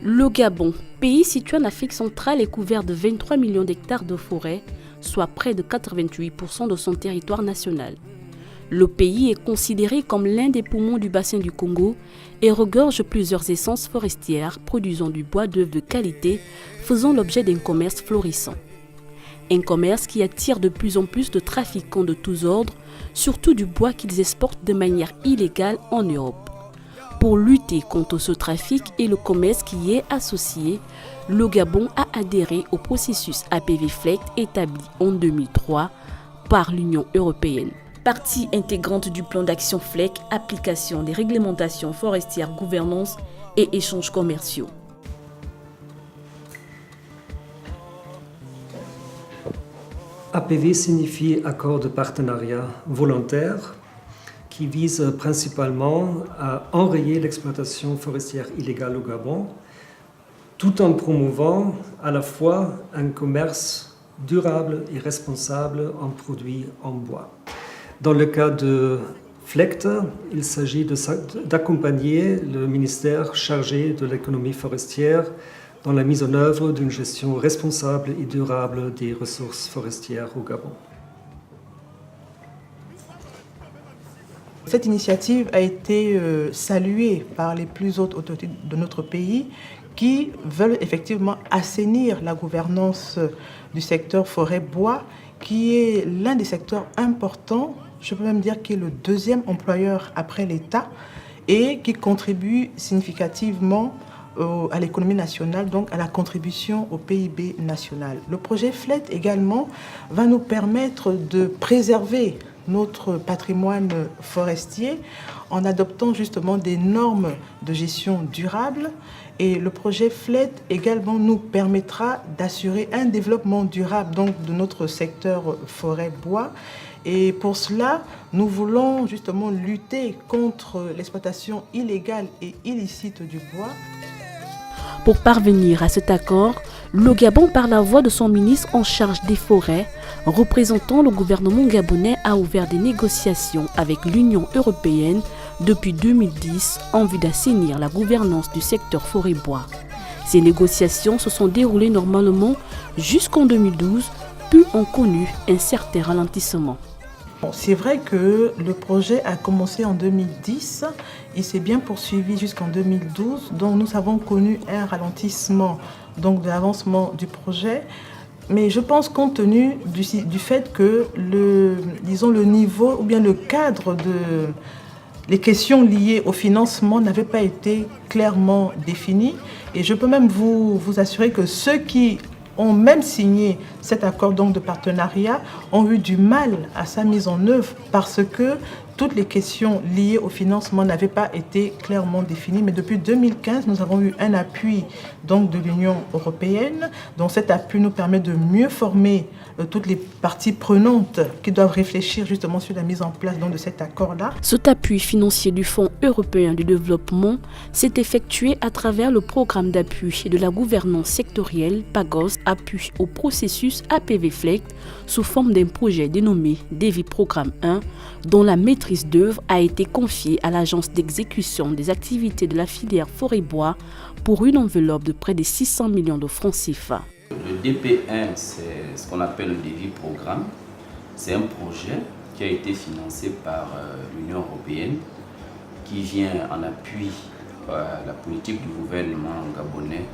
Le Gabon, pays situé en Afrique centrale, est couvert de 23 millions d'hectares de forêt, soit près de 88% de son territoire national. Le pays est considéré comme l'un des poumons du bassin du Congo et regorge plusieurs essences forestières produisant du bois d'œuvre de qualité, faisant l'objet d'un commerce florissant. Un commerce qui attire de plus en plus de trafiquants de tous ordres, surtout du bois qu'ils exportent de manière illégale en Europe. Pour lutter contre ce trafic et le commerce qui y est associé, le Gabon a adhéré au processus APV-FLECT établi en 2003 par l'Union européenne. Partie intégrante du plan d'action FLECT, application des réglementations forestières, gouvernance et échanges commerciaux. APV signifie accord de partenariat volontaire qui vise principalement à enrayer l'exploitation forestière illégale au Gabon, tout en promouvant à la fois un commerce durable et responsable en produits en bois. Dans le cas de FLECT, il s'agit d'accompagner le ministère chargé de l'économie forestière dans la mise en œuvre d'une gestion responsable et durable des ressources forestières au Gabon. Cette initiative a été saluée par les plus hautes autorités de notre pays qui veulent effectivement assainir la gouvernance du secteur forêt-bois, qui est l'un des secteurs importants, je peux même dire qui est le deuxième employeur après l'État et qui contribue significativement à l'économie nationale, donc à la contribution au PIB national. Le projet FLECT également va nous permettre de préserver notre patrimoine forestier en adoptant justement des normes de gestion durable. Et le projet FLECT également nous permettra d'assurer un développement durable donc, de notre secteur forêt-bois. Et pour cela, nous voulons justement lutter contre l'exploitation illégale et illicite du bois. Pour parvenir à cet accord, le Gabon, par la voix de son ministre en charge des forêts, représentant le gouvernement gabonais, a ouvert des négociations avec l'Union européenne depuis 2010 en vue d'assainir la gouvernance du secteur forêt-bois. Ces négociations se sont déroulées normalement jusqu'en 2012, puis ont connu un certain ralentissement. C'est vrai que le projet a commencé en 2010, il s'est bien poursuivi jusqu'en 2012, donc nous avons connu un ralentissement donc, de l'avancement du projet. Mais je pense compte tenu du fait que le niveau ou bien le cadre les questions liées au financement n'avaient pas été clairement définies. Et je peux même vous assurer que ceux qui ont même signé cet accord donc de partenariat ont eu du mal à sa mise en œuvre parce que toutes les questions liées au financement n'avaient pas été clairement définies. Mais depuis 2015, nous avons eu un appui donc, de l'Union européenne. Donc cet appui nous permet de mieux former toutes les parties prenantes qui doivent réfléchir justement sur la mise en place donc, de cet accord-là. Cet appui financier du Fonds européen du développement s'est effectué à travers le programme d'appui et de la gouvernance sectorielle PAGOS, appui au processus APV-FLECT sous forme d'un projet dénommé DEVI Programme 1, dont la maîtrise d'œuvre a été confiée à l'Agence d'exécution des activités de la filière forêt-bois pour une enveloppe de près de 600 millions de francs CFA. Le DP1, c'est ce qu'on appelle le DEVI Programme. C'est un projet qui a été financé par l'Union européenne qui vient en appui à la politique du gouvernement gabonais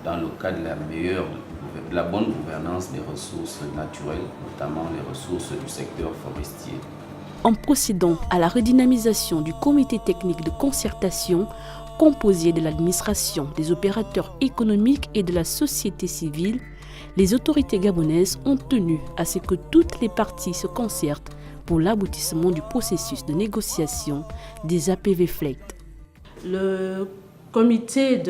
dans le cadre de la bonne gouvernance des ressources naturelles, notamment les ressources du secteur forestier. En procédant à la redynamisation du comité technique de concertation composé de l'administration, des opérateurs économiques et de la société civile, les autorités gabonaises ont tenu à ce que toutes les parties se concertent pour l'aboutissement du processus de négociation des APV-FLECT. Le comité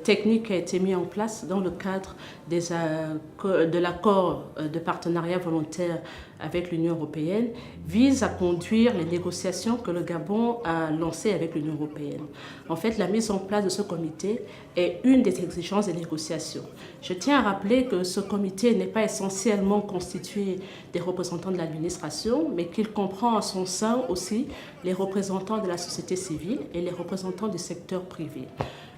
technique a été mis en place dans le cadre de l'accord de partenariat volontaire avec l'Union européenne, vise à conduire les négociations que le Gabon a lancées avec l'Union européenne. En fait, la mise en place de ce comité est une des exigences des négociations. Je tiens à rappeler que ce comité n'est pas essentiellement constitué des représentants de l'administration, mais qu'il comprend en son sein aussi les représentants de la société civile et les représentants du secteur privé.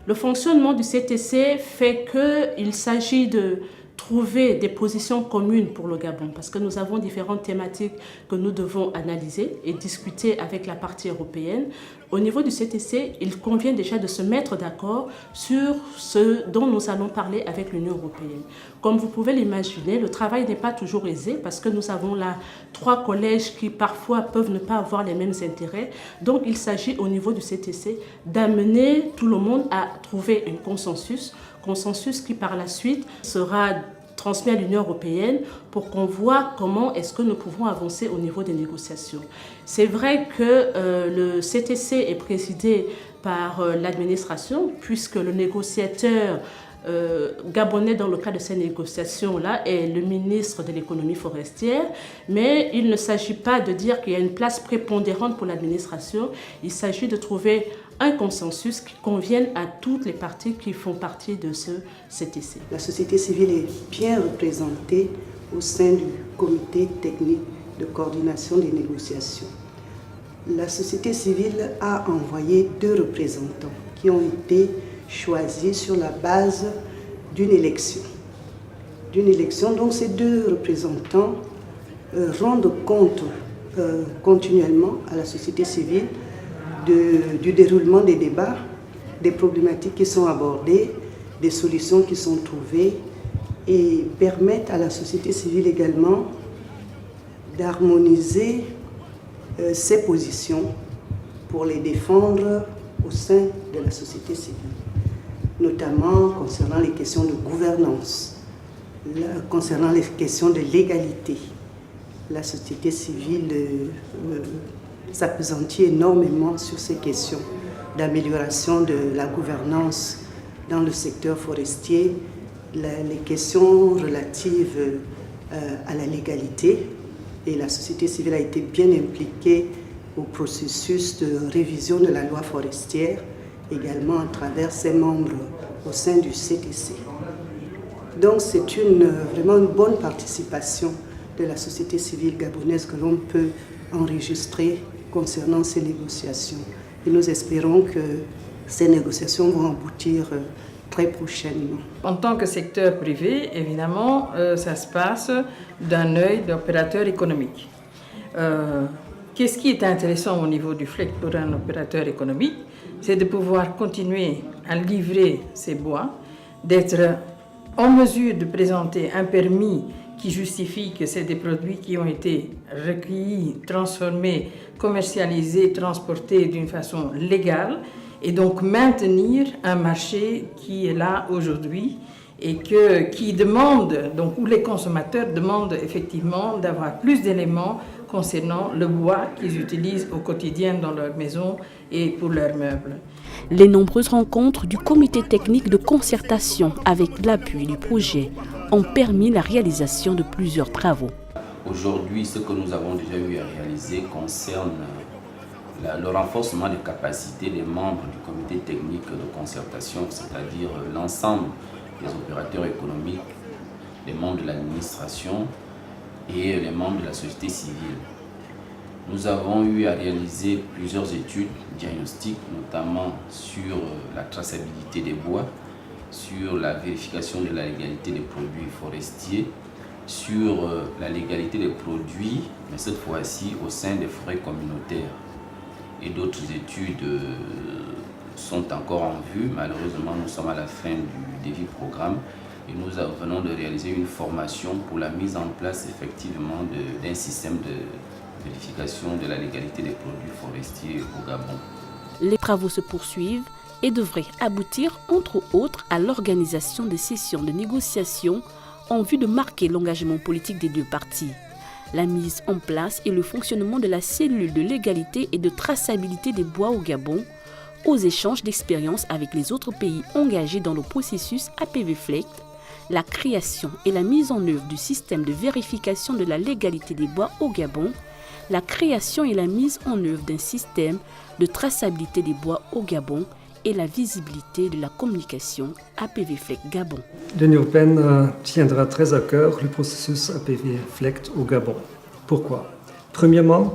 Le fonctionnement du CTC fait qu'il s'agit de trouver des positions communes pour le Gabon, parce que nous avons différentes thématiques que nous devons analyser et discuter avec la partie européenne. Au niveau du CTC, il convient déjà de se mettre d'accord sur ce dont nous allons parler avec l'Union européenne. Comme vous pouvez l'imaginer, le travail n'est pas toujours aisé parce que nous avons là 3 collèges qui parfois peuvent ne pas avoir les mêmes intérêts. Donc il s'agit au niveau du CTC d'amener tout le monde à trouver un consensus qui par la suite sera transmis à l'Union européenne pour qu'on voit comment est-ce que nous pouvons avancer au niveau des négociations. C'est vrai que le CTC est présidé par l'administration, puisque le négociateur gabonais dans le cadre de ces négociations-là est le ministre de l'économie forestière, mais il ne s'agit pas de dire qu'il y a une place prépondérante pour l'administration, il s'agit de trouver un consensus qui convienne à toutes les parties qui font partie de ce CTC. La société civile est bien représentée au sein du comité technique de coordination des négociations. La société civile a envoyé 2 représentants qui ont été choisis sur la base d'une élection. Donc ces 2 représentants rendent compte continuellement à la société civile du déroulement des débats, des problématiques qui sont abordées, des solutions qui sont trouvées et permettent à la société civile également d'harmoniser ses positions pour les défendre au sein de la société civile, notamment concernant les questions de gouvernance, concernant les questions de légalité. La société civile s'appesantit énormément sur ces questions d'amélioration de la gouvernance dans le secteur forestier, les questions relatives à la légalité. Et la société civile a été bien impliquée au processus de révision de la loi forestière, également à travers ses membres au sein du CTC. Donc c'est vraiment une bonne participation de la société civile gabonaise que l'on peut enregistrer concernant ces négociations. Et nous espérons que ces négociations vont aboutir très prochainement. En tant que secteur privé, évidemment, ça se passe d'un œil d'opérateur économique. Qu'est-ce qui est intéressant au niveau du FLEGT pour un opérateur économique? C'est de pouvoir continuer à livrer ses bois, d'être en mesure de présenter un permis qui justifie que c'est des produits qui ont été recueillis, transformés, commercialisés, transportés d'une façon légale, et donc maintenir un marché qui est là aujourd'hui et qui demande, donc où les consommateurs demandent effectivement d'avoir plus d'éléments concernant le bois qu'ils utilisent au quotidien dans leur maison et pour leurs meubles. Les nombreuses rencontres du comité technique de concertation avec l'appui du projet ont permis la réalisation de plusieurs travaux. Aujourd'hui, ce que nous avons déjà eu à réaliser concerne le renforcement des capacités des membres du comité technique de concertation, c'est-à-dire l'ensemble des opérateurs économiques, les membres de l'administration et les membres de la société civile. Nous avons eu à réaliser plusieurs études diagnostiques, notamment sur la traçabilité des bois, sur la vérification de la légalité des produits forestiers, sur la légalité des produits, mais cette fois-ci au sein des forêts communautaires. Et d'autres études sont encore en vue. Malheureusement, nous sommes à la fin du DEVI programme et nous venons de réaliser une formation pour la mise en place effectivement d'un système de vérification de la légalité des produits forestiers au Gabon. Les travaux se poursuivent et devraient aboutir entre autres à l'organisation de sessions de négociation en vue de marquer l'engagement politique des 2 parties. La mise en place et le fonctionnement de la cellule de légalité et de traçabilité des bois au Gabon, aux échanges d'expériences avec les autres pays engagés dans le processus APV-FLEGT, la création et la mise en œuvre du système de vérification de la légalité des bois au Gabon, la création et la mise en œuvre d'un système de traçabilité des bois au Gabon et la visibilité de la communication APV-FLEGT Gabon. L'Union européenne tiendra très à cœur le processus APV-FLEGT au Gabon. Pourquoi? Premièrement,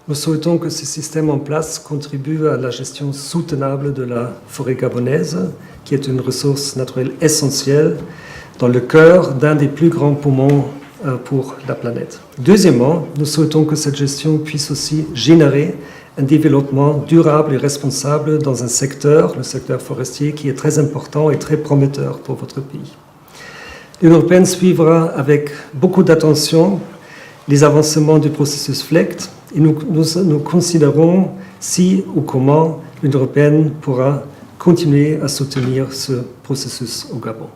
Nous souhaitons que ce système en place contribue à la gestion soutenable de la forêt gabonaise, qui est une ressource naturelle essentielle dans le cœur d'un des plus grands poumons pour la planète. Deuxièmement, nous souhaitons que cette gestion puisse aussi générer un développement durable et responsable dans un secteur, le secteur forestier, qui est très important et très prometteur pour votre pays. L'Union européenne suivra avec beaucoup d'attention les avancements du processus FLEGT et nous considérons si ou comment l'Union européenne pourra continuer à soutenir ce processus au Gabon.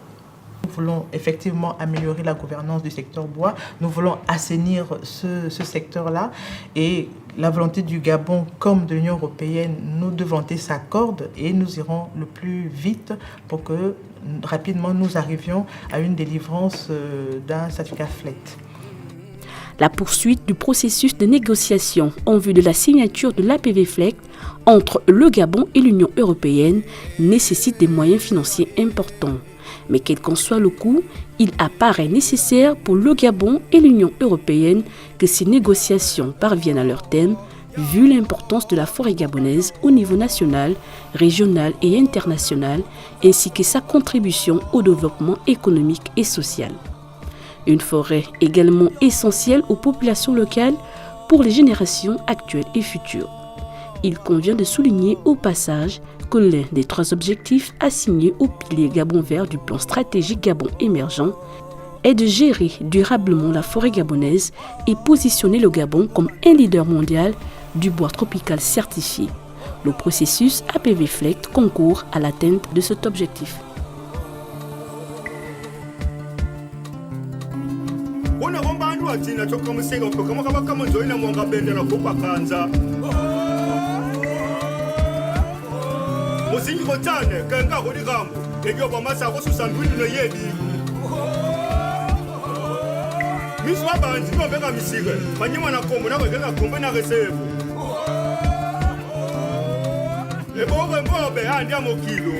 Nous voulons effectivement améliorer la gouvernance du secteur bois, nous voulons assainir ce secteur-là et la volonté du Gabon comme de l'Union européenne, nos deux volontés s'accordent et nous irons le plus vite pour que rapidement nous arrivions à une délivrance d'un certificat FLEGT. La poursuite du processus de négociation en vue de la signature de l'APV FLEGT entre le Gabon et l'Union européenne nécessite des moyens financiers importants. Mais quel qu'en soit le coût, il apparaît nécessaire pour le Gabon et l'Union européenne que ces négociations parviennent à leur terme, vu l'importance de la forêt gabonaise au niveau national, régional et international, ainsi que sa contribution au développement économique et social. Une forêt également essentielle aux populations locales pour les générations actuelles et futures. Il convient de souligner au passage que l'un des 3 objectifs assignés au pilier Gabon vert du plan stratégique Gabon émergent est de gérer durablement la forêt gabonaise et positionner le Gabon comme un leader mondial du bois tropical certifié. Le processus APV FLEGT concourt à l'atteinte de cet objectif. Muzingo tane kenga hodi gambo egyo bamasa ko susandwini no yedi miswa banzi no beka misige banyima na kombo na kweka kombo na resevu ebo mbobe andi amokilo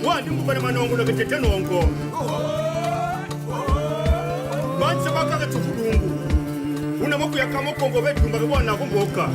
wandi mukwane manongo no ketete nongo banzi bakaka tukulungu una moku yakamo kongo betumba bona kumboka